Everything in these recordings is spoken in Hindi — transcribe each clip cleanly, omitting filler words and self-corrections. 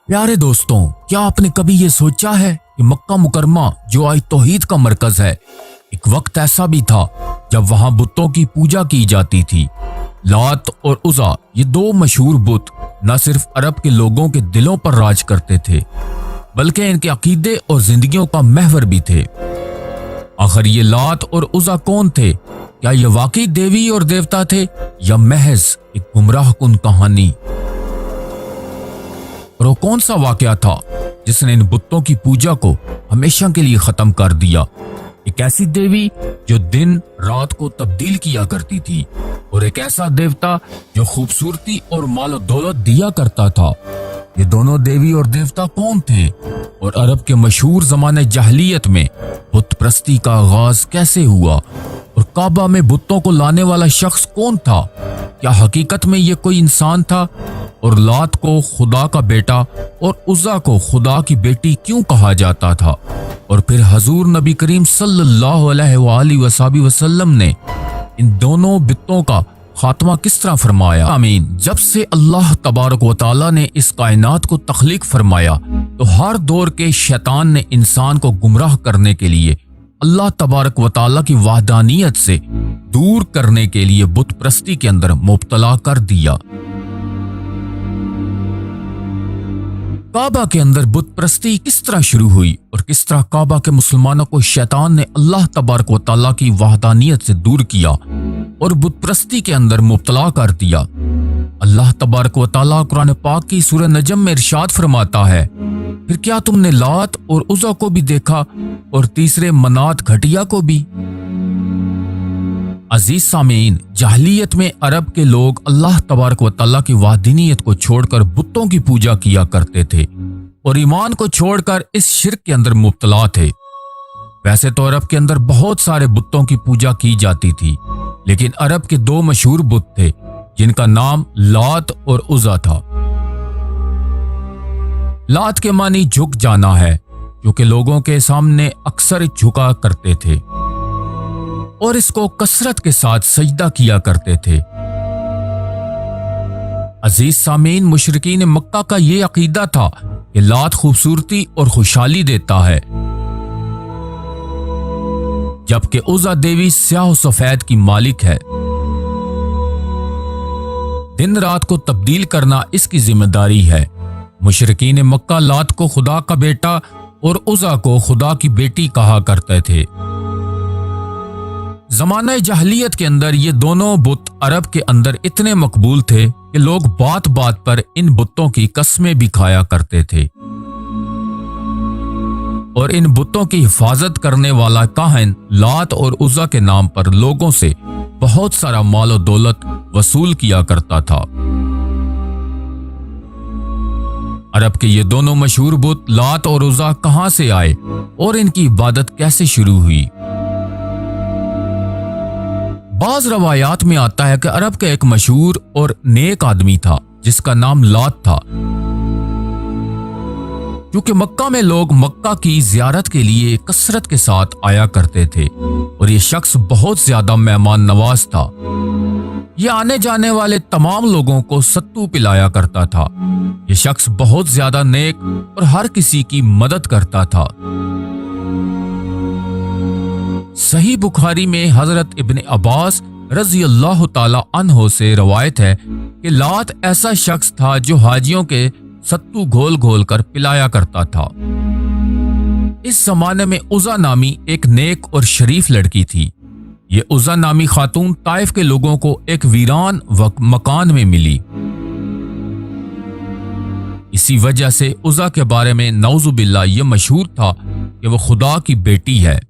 प्यारे दोस्तों, क्या आपने कभी ये सोचा है कि मक्का मुकरमा जो आज तौहीद का मरकज है, एक वक्त ऐसा भी था जब वहां बुतों की पूजा की जाती थी। लात और उज़ा ये दो मशहूर बुत न सिर्फ अरब के लोगों के दिलों पर राज करते थे, बल्कि इनके अकीदे और जिंदगियों का महवर भी थे। आखिर ये लात और उज़ा कौन थे? क्या ये वाकई देवी और देवता थे या महज एक गुमराह कुन कहानी? और वो कौन सा वाकया था जिसने इन बुतों की पूजा को हमेशा के लिए खत्म कर दिया? एक ऐसी देवी जो दिन रात को तब्दील किया करती थी, और एक ऐसा देवता जो खूबसूरती और मालो दौलत दिया करता था। ये दोनों देवी और देवता कौन थे, और अरब के मशहूर जमाने जहलियत में बुत प्रस्ती का आगाज कैसे हुआ, और काबा में बुतों को लाने वाला शख्स कौन था? क्या हकीकत में ये कोई इंसान था? और लात को खुदा का बेटा और उज़ा को खुदा की बेटी क्यों कहा जाता था? और फिर हजूर नबी करीम सल्लल्लाहु अलैहि वसल्लम ने इन दोनों बित्तों का खात्मा किस तरह फरमाया? आमीन। जब से अल्लाह तबारक व तआला ने इस कायनात को तख्लीक फरमाया, तो हर दौर के शैतान ने इंसान को गुमराह करने के लिए, अल्लाह तबारक व तआला की वहदानियत से दूर करने के लिए बुत प्रस्ती के अंदर मुब्तला कर दिया। काबा के अंदर बुत प्रस्ती किस तरह शुरू हुई, और किस तरह काबा के मुसलमानों को शैतान ने अल्लाह तबारक व तआला की वहदानियत से दूर किया और बुत प्रस्ती के अंदर मुब्तला कर दिया। अल्लाह तबारक व तआला कुरान पाक की सूरह नजम में इरशाद फरमाता है, फिर क्या तुमने लात और उज़ा को भी देखा और तीसरे मनात घटिया को भी? अजीज सामीन, जाहलियत में अरब के लोग अल्लाह तबारक व तआला की वहदानियत को छोड़कर बुतों की पूजा किया करते थे और ईमान को छोड़कर इस शिर्क के अंदर मुब्तला थे। वैसे तो अरब के अंदर बहुत सारे बुतों की पूजा की जाती थी, लेकिन अरब के दो मशहूर बुत थे जिनका नाम लात और उज़ा था। लात के मानी झुक जाना है, क्योंकि लोगों के सामने अक्सर झुका करते थे और इसको कसरत के साथ सजदा किया करते थे। अजीज सामीन, मुशरिकीन मक्का का ये अकीदा था कि लात खूबसूरती और खुशहाली देता है, जबकि उज़ा देवी स्याह सफेद की मालिक है। दिन रात को तब्दील करना इसकी जिम्मेदारी है। मुशरिकीन मक्का लात को खुदा का बेटा और उज़ा को खुदा की बेटी कहा करते थे। ज़माने जहलियत के अंदर ये दोनों बुत अरब के अंदर इतने मकबूल थे कि लोग बात बात पर इन बुतों की कस्में भी खाया करते थे, और इन बुतों की हिफाजत करने वाला काहिन लात और उज़ा के नाम पर लोगों से बहुत सारा मालो दौलत वसूल किया करता था। अरब के ये दोनों मशहूर बुत लात और उज़ा कहां से आए और इनकी इबादत कैसे शुरू हुई? बाज रवायात में आता है कि अरब का एक मशहूर और नेक आदमी था जिसका नाम लात था। क्योंकि मक्का में लोग मक्का की जियारत के लिए कसरत के साथ आया करते थे और ये शख्स बहुत ज्यादा मेहमान नवाज था। ये आने जाने वाले तमाम लोगों को सत्तू पिलाया करता था। ये शख्स बहुत ज्यादा नेक और हर किसी की मदद करता था। सही बुखारी में हजरत इब्ने अब्बास रजी अल्लाह ताला अन्हो से रवायत है कि लात ऐसा शख्स था जो हाजियों के सत्तू घोल घोल कर पिलाया करता था। इस जमाने में उज़ा नामी एक नेक और शरीफ लड़की थी। ये उज़ा नामी खातून ताइफ के लोगों को एक वीरान मकान में मिली। इसी वजह से उज़ा के बारे में नौजुबिल्ला ये मशहूर था कि वो खुदा की बेटी है।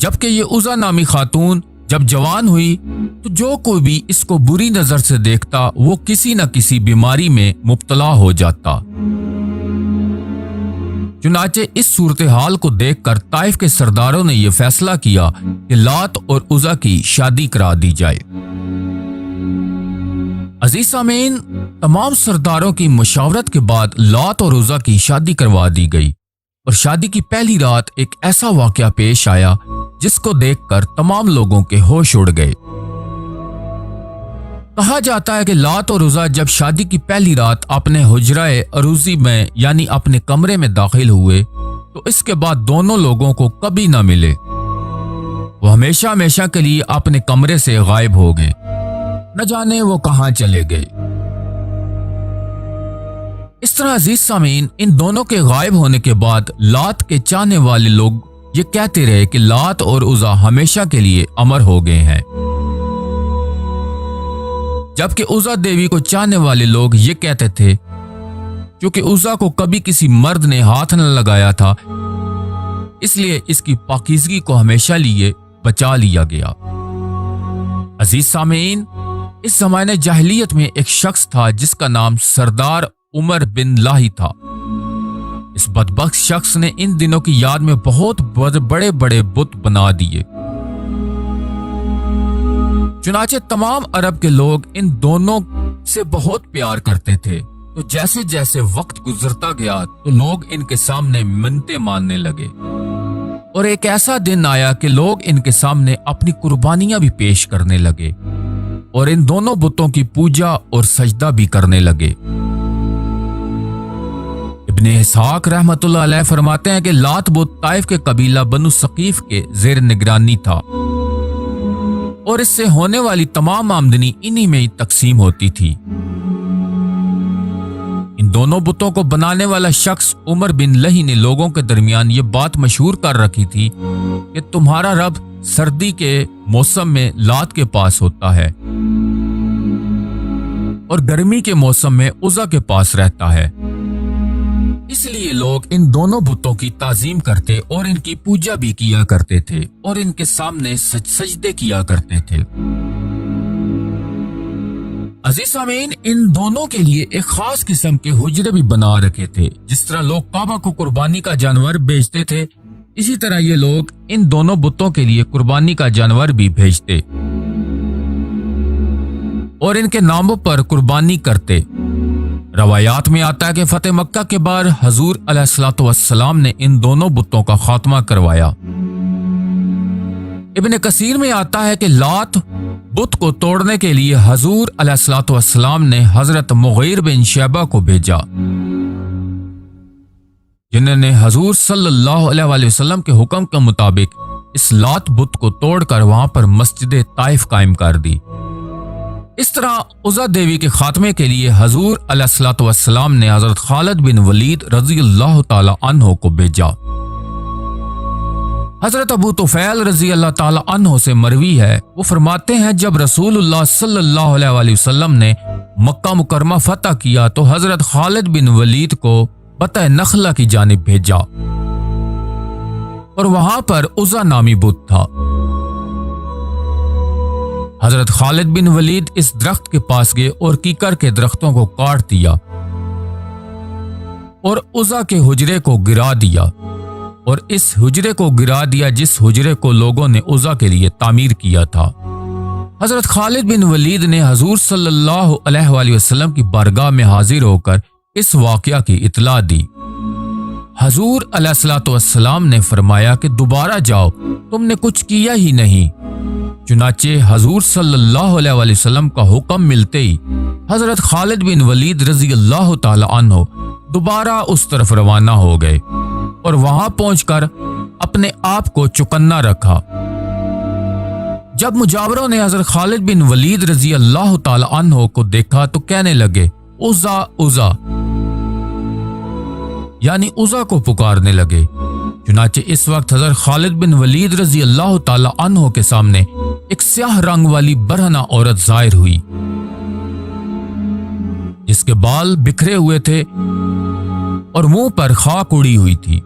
जबकि ये उज़ा नामी खातून जब जवान हुई तो जो कोई भी इसको बुरी नजर से देखता वो किसी न किसी बीमारी में मुब्तला हो जाता। चुनाचे इस सूरत हाल को देखकर ताइफ के सरदारों ने यह फैसला किया कि लात और उज़ा की शादी करा दी जाए। अजीज सामीन, तमाम सरदारों की मुशावरत के बाद लात और उज़ा की शादी करवा दी गई, और शादी की पहली रात एक ऐसा वाकया पेश आया जिसको देखकर तमाम लोगों के होश उड़ गए। कहा जाता है कि लात और उज़्ज़ा जब शादी की पहली रात अपने हुजराए अरूजी में यानी अपने कमरे में दाखिल हुए तो इसके बाद दोनों लोगों को कभी न मिले। वो हमेशा हमेशा के लिए अपने कमरे से गायब हो गए, न जाने वो कहां चले गए। इस तरह अजीज सामीन, इन दोनों के गायब होने के बाद लात के चाहने वाले लोग ये कहते रहे कि लात और उज़्ज़ा हमेशा के लिए अमर हो गए हैं, जबकि उज़्ज़ा देवी को चाहने वाले लोग ये कहते थे क्योंकि उज़्ज़ा को कभी किसी मर्द ने हाथ न लगाया था, इसलिए इसकी पाकीज़गी को हमेशा लिए बचा लिया गया। अजीज सामीन, इस ज़माने जाहिलियत में एक शख्स था जिसका नाम सरदार उमर बिन लाही था। इस बदबख्त शख्स ने इन दिनों की याद में बहुत बड़े बड़े बुत बना दिए। चुनाचे तमाम अरब के लोग इन दोनों से बहुत प्यार करते थे, तो जैसे जैसे वक्त गुजरता गया तो लोग इनके सामने मिन्नतें मानने लगे और एक ऐसा दिन आया कि लोग इनके सामने अपनी कुर्बानियां भी पेश करने लगे और इन दोनों बुतों की पूजा और सजदा भी करने लगे। इब्ने इसहाक रहमतुल्लाह अलैह फरमाते हैं कि लात बुत ताइफ के कबीला बनु सकीफ के जेर निगरानी था और इससे होने वाली तमाम आमदनी इन्हीं में ही तकसीम होती थी। इन दोनों बुतों को बनाने वाला शख्स उमर बिन लही ने लोगों के दरमियान ये बात मशहूर कर रखी थी कि तुम्हारा रब सर्दी के मौसम में लात के पास होता है और गर्मी के मौसम में उज़्ज़ा के पास रहता है। इसलिए लोग इन दोनों बुतों की ताजीम करते और इनकी पूजा भी किया करते थे और इनके सामने सजदे किया करते थे। अजीज सामीन, इन दोनों के लिए एक खास किस्म के हुजरे भी बना रखे थे। जिस तरह लोग काबा को कुर्बानी का जानवर बेचते थे, इसी तरह ये लोग इन दोनों बुतों के लिए कुर्बानी का जानवर भी भेजते और इनके नामों पर कुर्बानी करते। रवायात में आता है कि फतेह मक्का के बाद हजूर अलैहिस्सलातु वस्सलाम ने इन दोनों बुतों का खात्मा करवाया। इब्ने कसीर में आता है कि लात बुत को तोड़ने के लिए हजूर अलैहिस्सलातु वस्सलाम ने हजरत मुगीर बिन शैबा को भेजा, जिन्होंने हजूर सल्लल्लाहु अलैहि वसल्लम के हुक्म के मुताबिक इस लात बुत को तोड़कर वहां पर मस्जिद ताइफ कायम कर दी। इस तरह उज़्ज़ा देवी के खात्मे के लिए हजूर अलैहिस्सलातु वस्सलाम ने हजरत खालिद बिन वलीद रज़ियल्लाहु ताला अन्हो को भेजा। हजरत अबू तुफैल रज़ी अल्लाह ताला अन्हो से मरवी है, वो फरमाते हैं जब रसूलुल्लाह सल्लल्लाहु अलैहि वसल्लम ने मक्का मुकरमा फतह किया तो हजरत खालिद बिन वलीद को बता नखला की जानिब भेजा और वहां पर उज़्ज़ा नामी बुत था। हजरत खालिद बिन वलीद इस दरख्त के पास गए और कीकर के दरख्तों को काट दिया और उज़्ज़ा के हुजरे को गिरा दिया और इस हुजरे को गिरा दिया जिस हुजरे को लोगों ने उज़्ज़ा के लिए तामीर किया था। हजरत खालिद बिन वलीद ने हजूर सल्लल्लाहु अलैहि वसल्लम की बारगाह में हाजिर होकर इस वाक़या की इतला दी। हजूर अलैहिस्सलातु वस्सलाम ने फरमाया कि दोबारा जाओ, तुमने कुछ किया ही नहीं। चुनाचे हजूर सल्लल्लाहु अलैहि वसल्लम का हुक्म मिलते ही हजरत खालिद बिन वलीद रज़ियल्लाहु ताला अन्हो दोबारा उस तरफ रवाना हो गए और वहां पहुंचकर अपने आप को चौकन्ना रखा। जब मुजावरों ने हजरत खालिद बिन वलीद रज़ियल्लाहु ताला अन्हो को देखा तो कहने लगे उज़्ज़ा उज़्ज़ा, यानी उज़्ज़ा को पुकारने लगे। चुनाचे इस वक्त हजरत खालिद बिन वलीद रज़ियल्लाहु ताला अन्हो के सामने एक स्याह रंग वाली बरहना औरत जाहिर हुई जिसके बाल बिखरे हुए थे और मुंह पर खाक उड़ी हुई थी।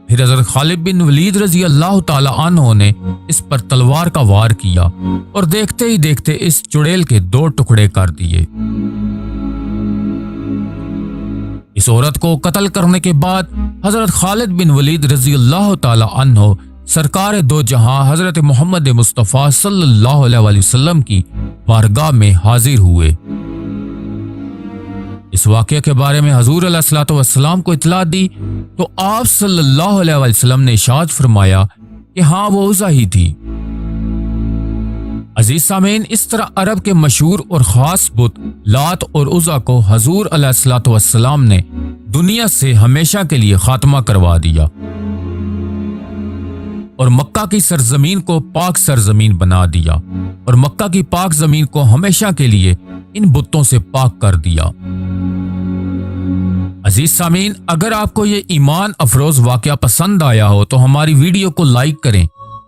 फिर हजरत खालिद बिन वलीद रज़ियल्लाहु ताला अन्हो ने इस पर तलवार का वार किया और देखते ही देखते इस चुड़ैल के 2 टुकड़े कर दिए। इस औरत को कत्ल करने के बाद हजरत खालिद बिन वलीद रज़ियल्लाहु ताला अन्हो सरकार दो जहां हजरत मोहम्मद मुस्तफ़ा सल्लल्लाहु अलैहि वसल्लम की बारगाह में हाजिर हुए। इस वाक़े के बारे में हजूर अलैहिस्सलातु वस्सलाम को इतला दी तो आप सल्लल्लाहु अलैहि वसल्लम ने इरशाद फरमाया कि हाँ, वो उज़्ज़ा ही थी। अजीज सामीन, इस तरह अरब के मशहूर और ख़ास बुत लात और उज़ा को हजूर अलैहिस्सलातु वस्सलाम ने दुनिया से हमेशा के लिए खात्मा करवा दिया और मक्का की सरजमीन को पाक सरजमीन बना दिया और मक्का की पाक जमीन को हमेशा के लिए इन बुतों से पाक कर दिया। अजीज सामीन, अगर आपको ये ईमान अफरोज वाकया पसंद आया हो तो हमारी वीडियो को लाइक करें,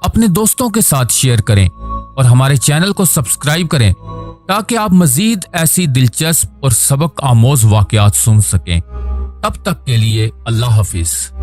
अपने दोस्तों के साथ शेयर करें और हमारे चैनल को सब्सक्राइब करें ताकि आप मजीद ऐसी दिलचस्प और सबक आमोज वाकयात सुन सकें। तब तक के लिए अल्लाह हाफिज।